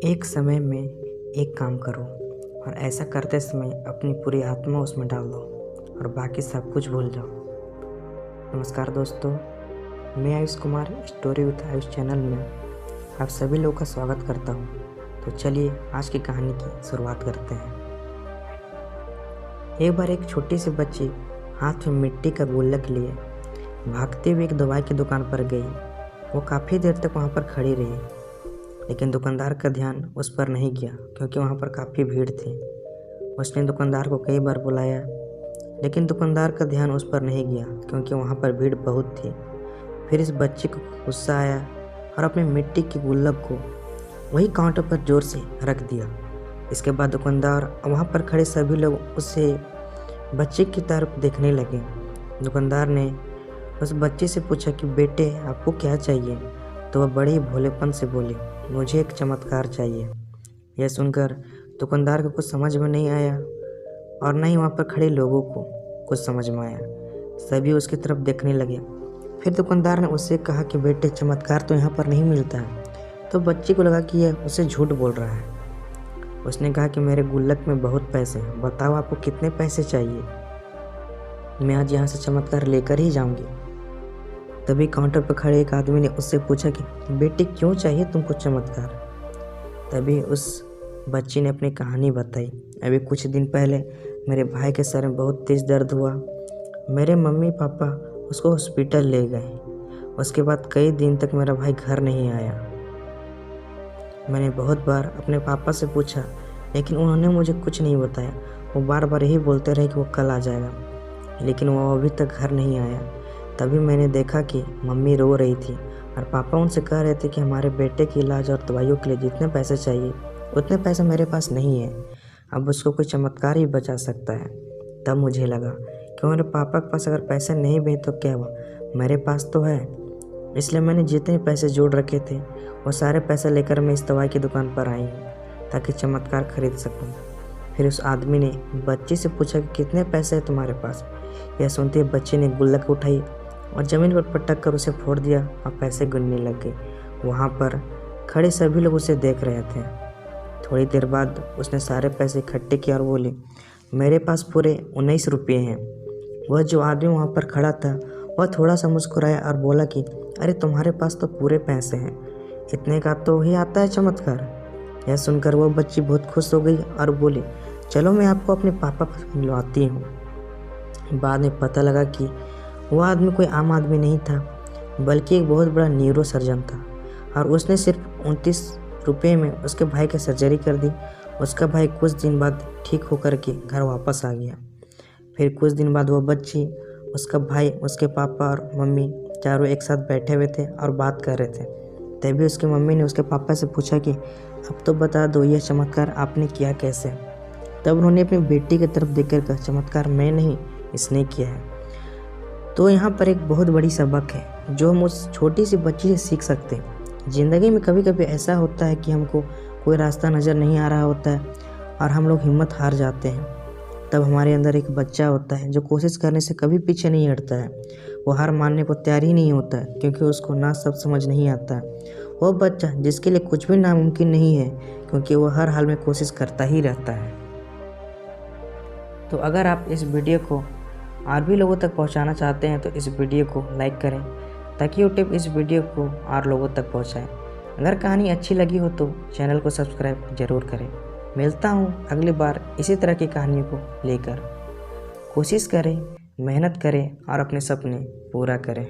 एक समय में एक काम करो और ऐसा करते समय अपनी पूरी आत्मा उसमें डाल दो और बाकी सब कुछ भूल जाओ। नमस्कार दोस्तों, मैं Ayush Kumar story with Ayush channel में आप सभी लोगों का स्वागत करता हूं। तो चलिए आज की कहानी की शुरुआत करते हैं। एक बार एक छोटी सी बच्ची हाथ में मिट्टी का गुल्लक लिए भागते हुए एक दवाई की दुकान पर गई। वो काफ़ी देर तक वहाँ पर खड़ी रही, लेकिन दुकानदार का ध्यान उस पर नहीं गया क्योंकि वहाँ पर काफ़ी भीड़ थी। उसने दुकानदार को कई बार बुलाया, लेकिन दुकानदार का ध्यान उस पर नहीं गया क्योंकि वहाँ पर भीड़ बहुत थी। फिर इस बच्चे को गुस्सा आया और अपने मिट्टी के गुल्लक को वही काउंटर पर ज़ोर से रख दिया। इसके बाद दुकानदार और वहाँ पर खड़े सभी लोग उससे बच्चे की तरफ देखने लगे। दुकानदार ने उस बच्चे से पूछा कि बेटे आपको क्या चाहिए? तो वह बड़े ही भोलेपन से बोली, मुझे एक चमत्कार चाहिए। यह सुनकर दुकानदार को कुछ समझ में नहीं आया और न ही वहाँ पर खड़े लोगों को कुछ समझ में आया। सभी उसकी तरफ देखने लगे। फिर दुकानदार ने उससे कहा कि बेटे चमत्कार तो यहाँ पर नहीं मिलता है। तो बच्चे को लगा कि यह उसे झूठ बोल रहा है। उसने कहा कि मेरे गुल्लक में बहुत पैसे हैं, बताओ आपको कितने पैसे चाहिए? मैं आज यहाँ से चमत्कार लेकर ही जाऊँगी। तभी काउंटर पर खड़े एक आदमी ने उससे पूछा कि बेटे क्यों चाहिए तुमको चमत्कार? तभी उस बच्ची ने अपनी कहानी बताई। अभी कुछ दिन पहले मेरे भाई के सर में बहुत तेज़ दर्द हुआ। मेरे मम्मी पापा उसको हॉस्पिटल ले गए। उसके बाद कई दिन तक मेरा भाई घर नहीं आया। मैंने बहुत बार अपने पापा से पूछा, लेकिन उन्होंने मुझे कुछ नहीं बताया। वो बार बार यही बोलते रहे कि वो कल आ जाएगा, लेकिन वो अभी तक घर नहीं आया। तभी मैंने देखा कि मम्मी रो रही थी और पापा उनसे कह रहे थे कि हमारे बेटे के इलाज और दवाइयों के लिए जितने पैसे चाहिए उतने पैसे मेरे पास नहीं है। अब उसको कोई चमत्कार ही बचा सकता है। तब मुझे लगा कि मेरे पापा के पास अगर पैसे नहीं भी तो क्या हुआ, मेरे पास तो है। इसलिए मैंने जितने पैसे जोड़ रखे थे वो सारे पैसे लेकर मैं इस दवाई की दुकान पर आई हूँ ताकि चमत्कार खरीद सकूँ। फिर उस आदमी ने बच्ची से पूछा कि कितने पैसे हैं तुम्हारे पास? यह सुनते ही बच्चे ने गुल्लक उठाई और ज़मीन पर पटक कर उसे फोड़ दिया और पैसे गिनने लग गए। वहाँ पर खड़े सभी लोग उसे देख रहे थे। थोड़ी देर बाद उसने सारे पैसे इकट्ठे किए और बोले, मेरे पास पूरे 19 रुपये हैं। वह जो आदमी वहाँ पर खड़ा था वह थोड़ा सा मुस्कुराया और बोला कि अरे तुम्हारे पास तो पूरे पैसे हैं, इतने का तो ही आता है चमत्कार। यह सुनकर वह बच्ची बहुत खुश हो गई और बोली, चलो मैं आपको अपने पापा से मिलवाती हूँ। बाद में पता लगा कि वह आदमी कोई आम आदमी नहीं था, बल्कि एक बहुत बड़ा न्यूरो सर्जन था और उसने सिर्फ 29 रुपये में उसके भाई की सर्जरी कर दी। उसका भाई कुछ दिन बाद ठीक होकर के घर वापस आ गया। फिर कुछ दिन बाद वह बच्ची, उसका भाई, उसके पापा और मम्मी चारों एक साथ बैठे हुए थे और बात कर रहे थे। तभी उसकी मम्मी ने उसके पापा से पूछा कि अब तो बता दो यह चमत्कार आपने किया कैसे? तब उन्होंने अपनी बेटी की तरफ देखकर कहा, चमत्कार मैं नहीं, इसने किया है। तो यहाँ पर एक बहुत बड़ी सबक है जो हम उस छोटी सी बच्ची से सीख सकते हैं। ज़िंदगी में कभी कभी ऐसा होता है कि हमको कोई रास्ता नज़र नहीं आ रहा होता है और हम लोग हिम्मत हार जाते हैं। तब हमारे अंदर एक बच्चा होता है जो कोशिश करने से कभी पीछे नहीं हटता है। वो हार मानने को तैयार ही नहीं होता है क्योंकि उसको ना सब समझ नहीं आता है। वो बच्चा जिसके लिए कुछ भी नामुमकिन नहीं है क्योंकि वो हर हाल में कोशिश करता ही रहता है। तो अगर आप इस वीडियो को और भी लोगों तक पहुंचाना चाहते हैं तो इस वीडियो को लाइक करें ताकि यूट्यूब इस वीडियो को और लोगों तक पहुंचाए। अगर कहानी अच्छी लगी हो तो चैनल को सब्सक्राइब ज़रूर करें। मिलता हूं अगली बार इसी तरह की कहानियों को लेकर। कोशिश करें, मेहनत करें और अपने सपने पूरा करें।